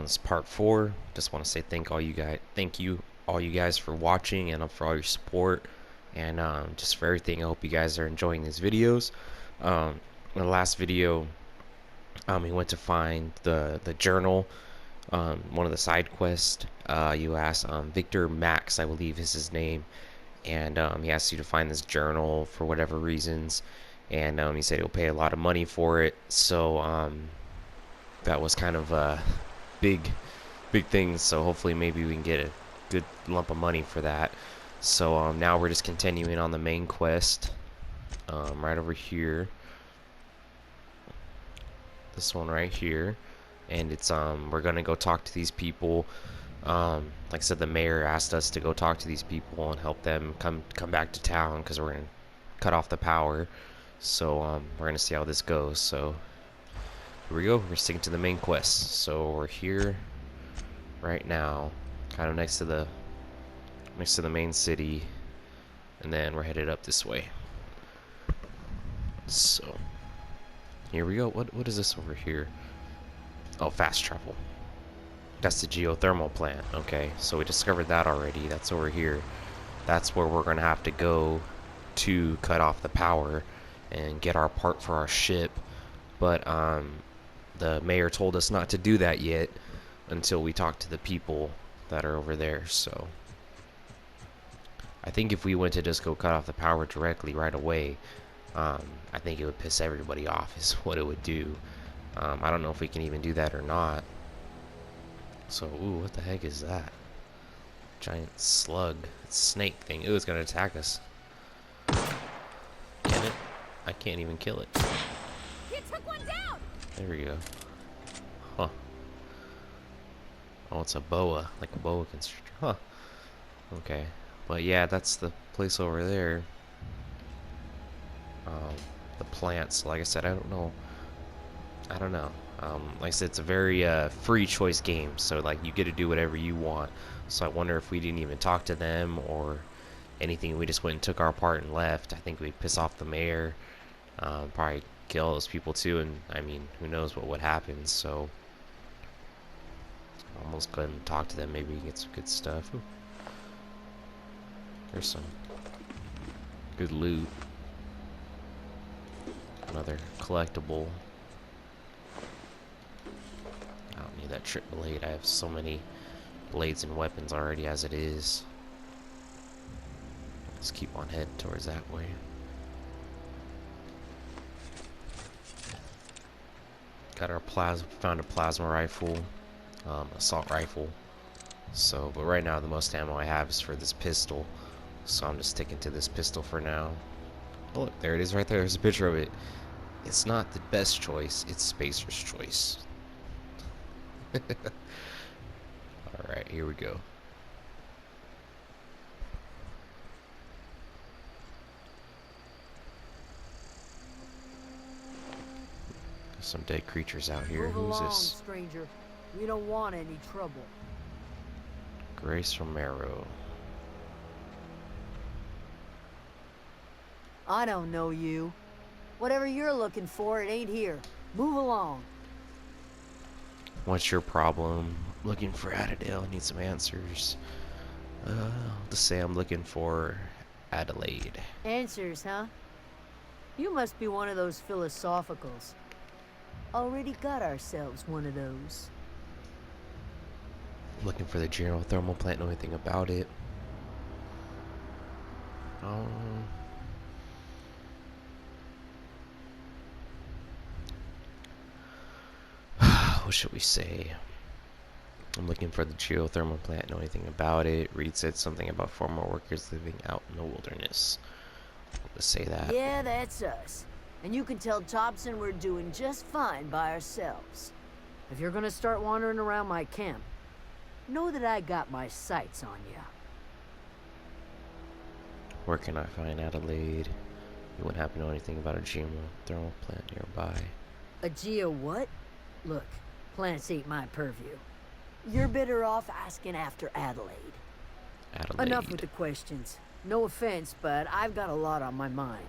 It's part 4. Just want to say thank you all you guys for watching and for all your support and just for everything. I hope you guys are enjoying these videos. In the last video, we went to find the journal, one of the side quests. You asked Victor Max, I believe is his name, and he asked you to find this journal for whatever reasons, and he said he'll pay a lot of money for it. So that was kind of a big thing. So hopefully maybe we can get a good lump of money for that. So now we're just continuing on the main quest, right over here. This one right here, and it's we're gonna go talk to these people. Like I said, the mayor asked us to go talk to these people and help them come back to town because we're gonna cut off the power. So we're gonna see how this goes. So here we go. We're sticking to the main quest. So we're here right now, kind of next to the main city, and then we're headed up this way. So here we go. What is this over here? Oh, fast travel. That's the geothermal plant. Okay, so we discovered that already. That's over here. That's where we're gonna have to go to cut off the power and get our part for our ship. But the mayor told us not to do that yet until we talk to the people that are over there. So I think if we went to just go cut off the power directly right away, I think it would piss everybody off is what it would do. I don't know if we can even do that or not. So, ooh, what the heck is that? Giant slug. It's a snake thing. Ooh, it's gonna attack us. Can it? I can't even kill it. You took one down! There we go. Huh. Oh, it's a boa. Like a boa constrictor. Huh. Okay. But yeah, that's the place over there. The plants, like I said, I don't know. Like I said, it's a very free choice game, so like you get to do whatever you want. So I wonder if we didn't even talk to them or anything. We just went and took our part and left. I think we'd piss off the mayor, probably kill those people too, and I mean, who knows what would happen. So almost go ahead and talk to them. Maybe get some good stuff. Ooh. There's some good loot. Another collectible. I don't need that trip blade. I have so many blades and weapons already as it is. Let's keep on heading towards that way. Got our found a plasma rifle, assault rifle. So, but right now the most ammo I have is for this pistol. So I'm just sticking to this pistol for now. Oh, look, there it is right there. There's a picture of it. It's not the best choice. It's Spacer's choice. Alright, here we go. There's some dead creatures out here. Move Who's along, this? stranger. We don't want any trouble. Grace Romero. I don't know you. Whatever you're looking for, it ain't here. Move along. What's your problem? Looking for Adelaide. Need some answers. I'll just say I'm looking for Adelaide. Answers, huh? You must be one of those philosophicals. Already got ourselves one of those. Looking for the geothermal plant. Know anything about it? What should we say? I'm looking for the geothermal plant. Know anything about it? Reed said something about former workers living out in the wilderness. Let's say that. Yeah, that's us. And you can tell Thompson we're doing just fine by ourselves. If you're gonna start wandering around my camp, know that I got my sights on you. Where can I find Adelaide? You wouldn't happen to know anything about a geothermal plant nearby? A geo what? Look, plants ain't my purview. You're better off asking after Adelaide. Adelaide. Enough with the questions. No offense, but I've got a lot on my mind.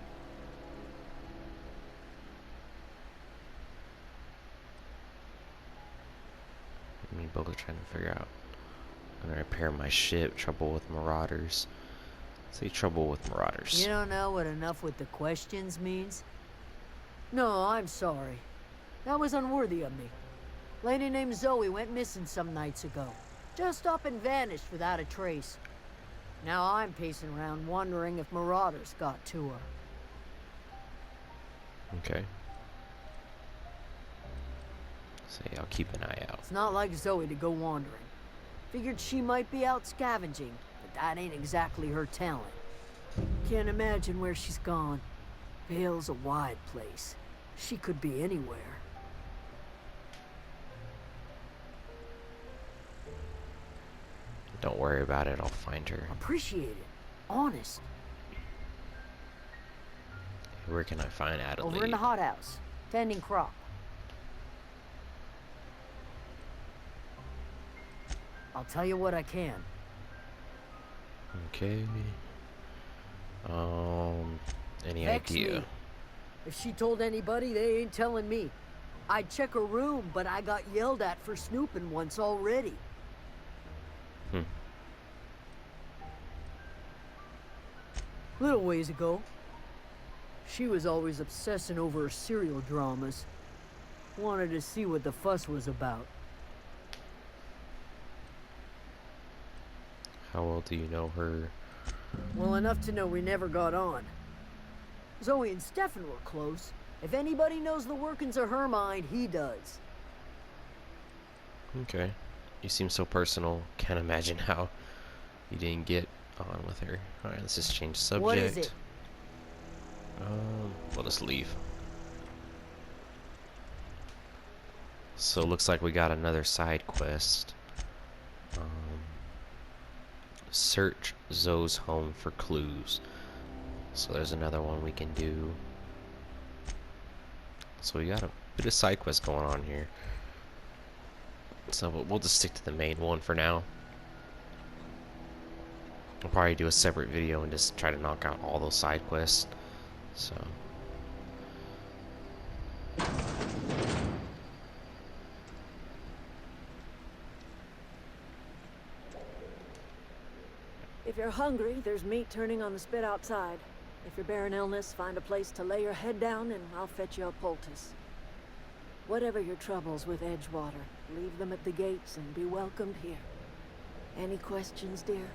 me both are trying to figure out. I'm gonna repair my ship. Trouble with marauders. Say trouble with marauders. You don't know what enough with the questions means? No, I'm sorry. That was unworthy of me. Lady named Zoe went missing some nights ago. Just up and vanished without a trace. Now I'm pacing around wondering if marauders got to her. Okay. Say I'll keep an eye out. It's not like Zoe to go wandering. Figured she might be out scavenging, but that ain't exactly her talent. Can't imagine where she's gone. Vale's a wide place. She could be anywhere. Don't worry about it, I'll find her. Appreciate it. Honest. Where can I find Adelaide? Over in the hothouse, tending crop. I'll tell you what I can. Okay. Any Vex idea? me. If she told anybody, they ain't telling me. I'd check her room, but I got yelled at for snooping once already. Little ways ago. She was always obsessing over her serial dramas. Wanted to see what the fuss was about. How well do you know her? Well enough to know we never got on. Zoe and Stefan were close. If anybody knows the workings of her mind, he does. Okay. You seem so personal. Can't imagine how you didn't get on with her. Alright, let's just change the subject. What is it? We'll just leave. So it looks like we got another side quest. Search Zoe's home for clues. So there's another one we can do. So we got a bit of side quest going on here. So we'll just stick to the main one for now. I'll probably do a separate video and just try to knock out all those side quests. So If you're hungry, there's meat turning on the spit outside. If you're bearing illness, find a place to lay your head down and I'll fetch you a poultice. Whatever your troubles with Edgewater, leave them at the gates and be welcomed here. Any questions, dear?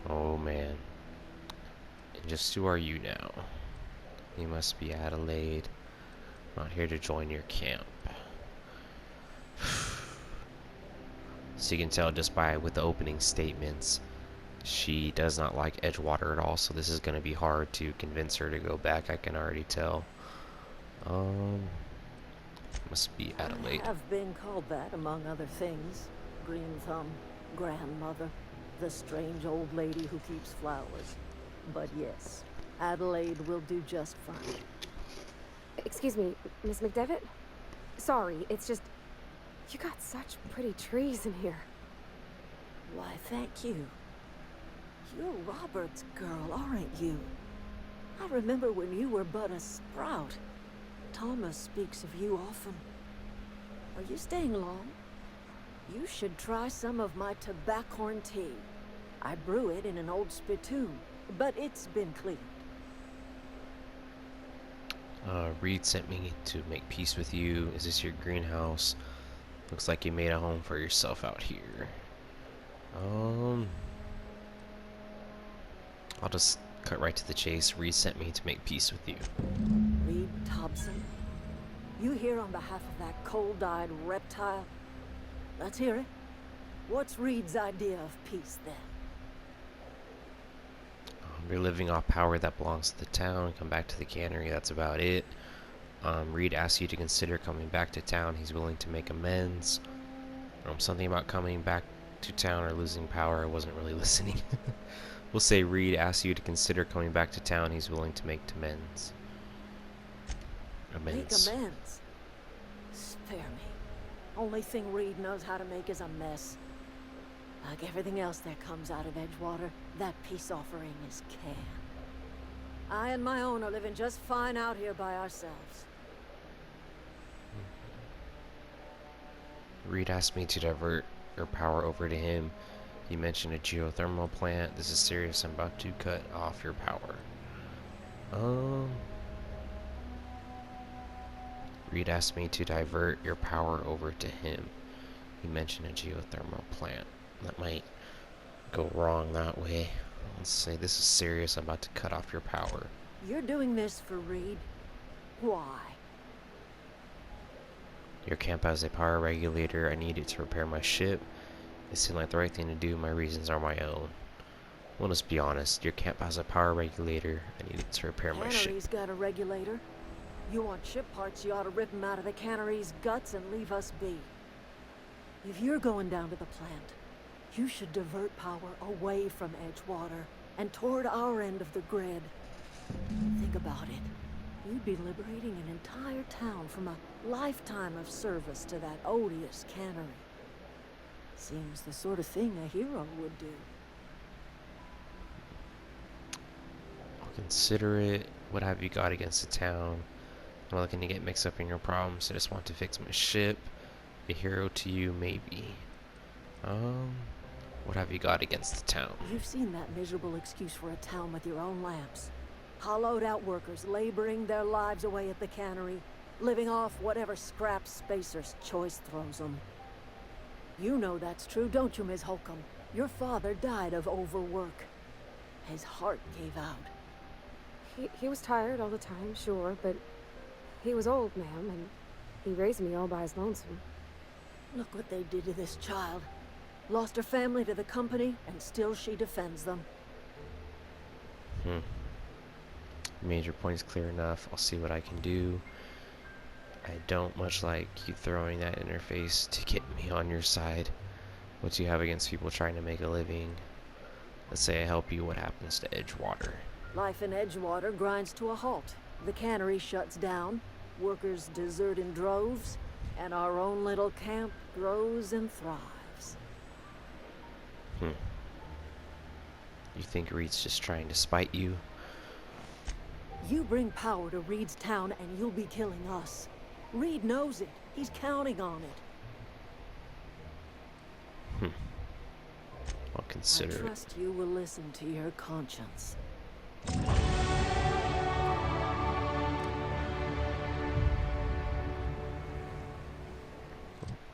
oh man. And just who are you now? You must be Adelaide. Not here to join your camp. So you can tell just by with the opening statements, she does not like Edgewater at all, so this is going to be hard to convince her to go back, I can already tell. Must be Adelaide. I have been called that, among other things. Green Thumb, grandmother, the strange old lady who keeps flowers. But yes, Adelaide will do just fine. Excuse me, Miss McDevitt? Sorry, it's just... You got such pretty trees in here. Why, thank you. You're Robert's girl, aren't you? I remember when you were but a sprout. Thomas speaks of you often. Are you staying long? You should try some of my tobaccorn tea. I brew it in an old spittoon, but it's been cleaned. Reed sent me to make peace with you. Is this your greenhouse? Looks like you made a home for yourself out here. I'll just cut right to the chase. Reed sent me to make peace with you. Reed Thompson? You here on behalf of that cold-eyed reptile? Let's hear it. What's Reed's idea of peace, then? You're living off power that belongs to the town. Come back to the cannery. That's about it. Reed asks you to consider coming back to town. He's willing to make amends. Something about coming back to town or losing power. I wasn't really listening. We'll say Reed asks you to consider coming back to town. He's willing to make amends. Make amends? Spare me. Only thing Reed knows how to make is a mess. Like everything else that comes out of Edgewater, that peace offering is canned. I and my own are living just fine out here by ourselves. Reed asked me to divert your power over to him. You mentioned a geothermal plant. This is serious. I'm about to cut off your power. Reed asked me to divert your power over to him. You mentioned a geothermal plant. That might go wrong that way. Let's say this is serious. I'm about to cut off your power. You're doing this for Reed? Why? Your camp has a power regulator. I need it to repair my ship. It seemed like the right thing to do. My reasons are my own. Well, let's be honest. Your camp has a power regulator. I need it to repair my ship. Cannery's got a regulator. You want ship parts, you ought to rip them out of the cannery's guts and leave us be. If you're going down to the plant, you should divert power away from Edgewater and toward our end of the grid. Think about it. You'd be liberating an entire town from a lifetime of service to that odious cannery. Seems the sort of thing a hero would do. I'll consider it. What have you got against the town? I'm not looking to get mixed up in your problems. I just want to fix my ship. A hero to you, maybe. What have you got against the town? You've seen that miserable excuse for a town with your own lamps. Hollowed out workers laboring their lives away at the cannery, living off whatever scraps Spacer's choice throws them. You know that's true, don't you, Miss Holcomb? Your father died of overwork. His heart gave out. He was tired all the time, sure, but he was old, ma'am, and he raised me all by his lonesome. Look what they did to this child. Lost her family to the company, and still she defends them. You made your points clear enough. I'll see what I can do. I don't much like you throwing that interface to get me on your side. What do you have against people trying to make a living? Let's say I help you, what happens to Edgewater? Life in Edgewater grinds to a halt. The cannery shuts down, workers desert in droves, and our own little camp grows and thrives. You think Reed's just trying to spite you? You bring power to Reed's town and you'll be killing us. Reed knows it. He's counting on it. I'll consider I it. trust you will listen to your conscience.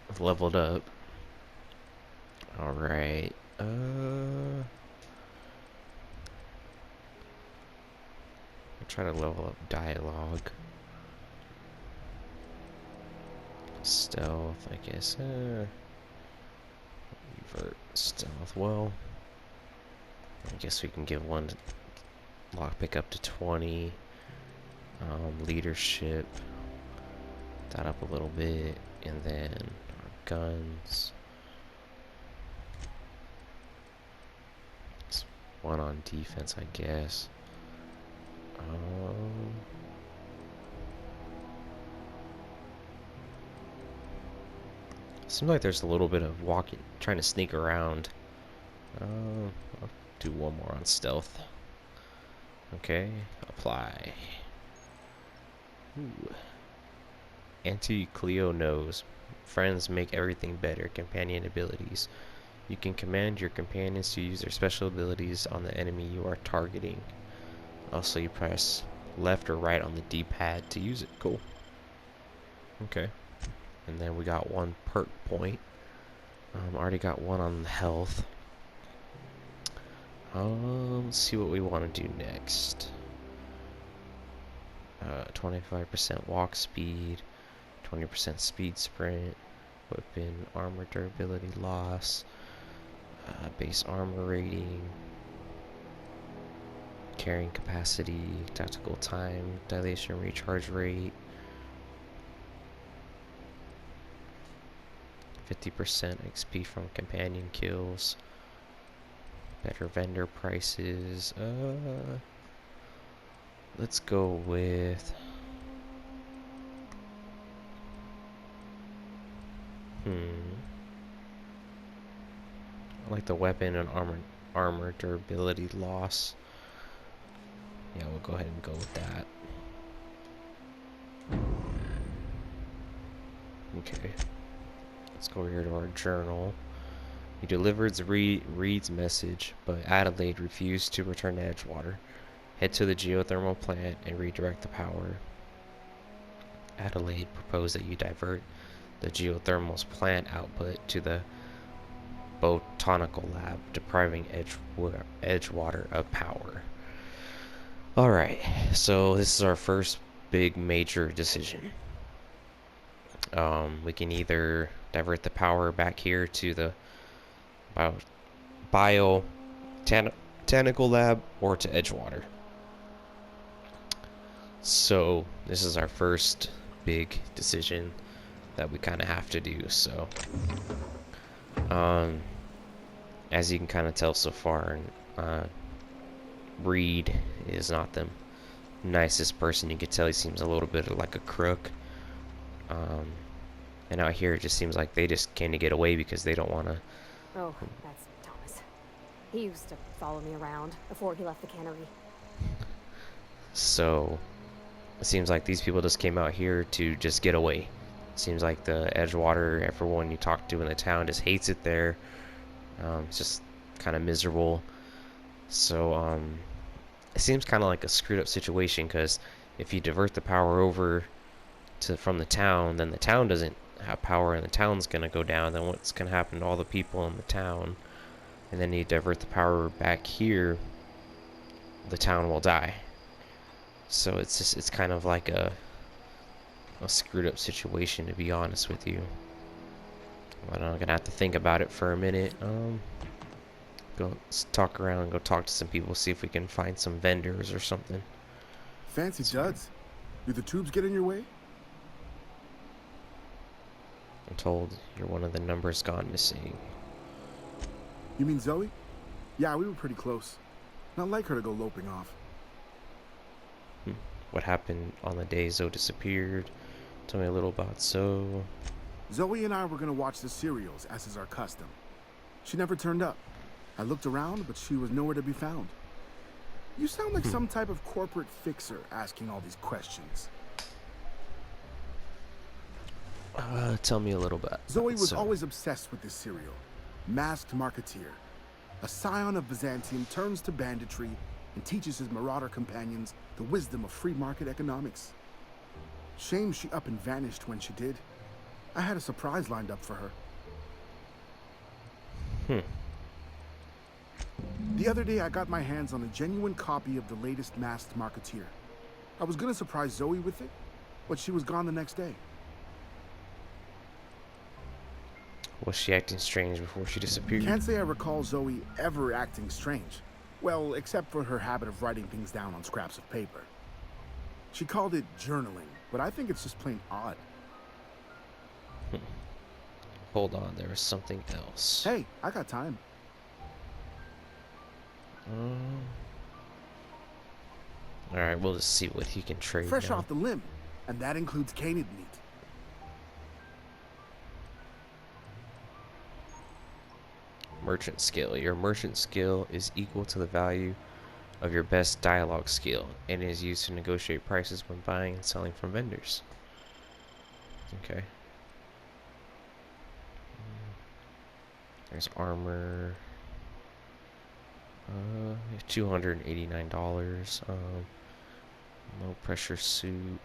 I've leveled up. Alright. I'll try to level up dialogue. Stealth, I guess. Revert stealth. Well, I guess we can give one lockpick up to 20. Leadership. That up a little bit. And then our guns. It's one on defense, I guess. Seems like there's a little bit of walking, trying to sneak around. I'll do one more on stealth. Okay, apply. Ooh. Anti-Cleo knows. Friends make everything better. Companion abilities. You can command your companions to use their special abilities on the enemy you are targeting. Also, you press left or right on the D-pad to use it. Cool. Okay. And then we got one perk point. Already got one on the health. Let's see what we want to do next. 25% walk speed, 20% speed sprint, weapon armor durability loss, base armor rating, carrying capacity, tactical time, dilation recharge rate, 50% XP from companion kills, better vendor prices. Let's go with I like the weapon and armor durability loss. Yeah, we'll go ahead and go with that. Okay. Let's go here to our journal. He delivered Reed's message, but Adelaide refused to return to Edgewater. Head to the geothermal plant and redirect the power. Adelaide proposed that you divert the geothermal's plant output to the botanical lab, depriving Edgewater of power. Alright, so this is our first big major decision. We can either divert the power back here to the botanical lab or to Edgewater. So this is our first big decision that we kind of have to do. So as you can kind of tell so far, Reed is not the nicest person. You can tell he seems a little bit like a crook. And out here it just seems like they just came to get away because they don't want to. Oh, that's Thomas. He used to follow me around before he left the cannery. So it seems like these people just came out here to just get away. It seems like the Edgewater, everyone you talk to in the town just hates it there. It's just kind of miserable. So it seems kind of like a screwed up situation, because if you divert the power over from the town, then the town doesn't have power and the town's gonna go down. Then what's gonna happen to all the people in the town? And then you divert the power back here, the town will die. So it's kind of like a screwed up situation, to be honest with you. But I'm gonna have to think about it for a minute. Go talk around and go talk to some people, see if we can find some vendors or something. Fancy duds. Do the tubes get in your way? I'm told you're one of the numbers gone missing. You mean Zoe? Yeah, we were pretty close. Not like her to go loping off. What happened on the day Zoe disappeared? Tell me a little about Zoe. Zoe and I were gonna watch the serials, as is our custom. She never turned up. I looked around, but she was nowhere to be found. You sound like some type of corporate fixer asking all these questions. Tell me a little bit. Zoe was always obsessed with this serial. Masked Marketeer. A scion of Byzantium turns to banditry and teaches his marauder companions the wisdom of free market economics. Shame she up and vanished when she did. I had a surprise lined up for her. The other day I got my hands on a genuine copy of the latest Masked Marketeer. I was gonna surprise Zoe with it, but she was gone the next day. Was she acting strange before she disappeared? Can't say I recall Zoe ever acting strange. Well, except for her habit of writing things down on scraps of paper. She called it journaling, but I think it's just plain odd. Hold on, there was something else. Hey, I got time. Alright, we'll just see what he can trade Fresh now. off the limb, and that includes canid meat. Merchant skill. Your merchant skill is equal to the value of your best dialogue skill and is used to negotiate prices when buying and selling from vendors. Okay. There's armor. $289. No pressure suit.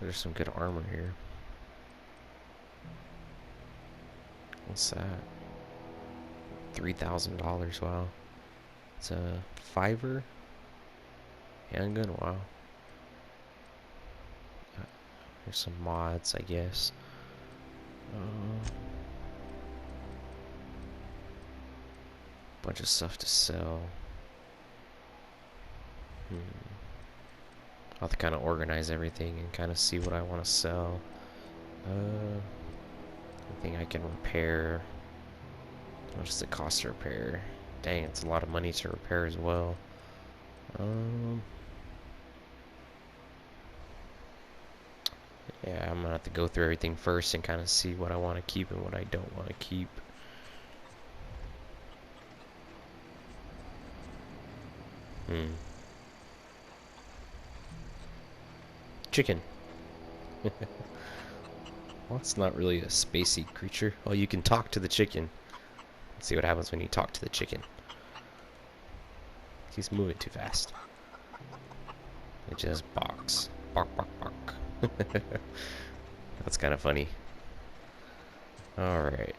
There's some good armor here. What's that? $3,000. Wow. It's a $5. Handgun. Wow. There's some mods, I guess. Bunch of stuff to sell. I'll have to kind of organize everything and kind of see what I want to sell. Anything I can repair. How much does it cost to repair? Dang, it's a lot of money to repair as well. Yeah, I'm gonna have to go through everything first and kind of see what I want to keep and what I don't want to keep. Chicken. Well, it's not really a spacey creature. Oh, you can talk to the chicken. Let's see what happens when you talk to the chicken. He's moving too fast. It just barks. Bark, bark, bark. That's kind of funny. Alright.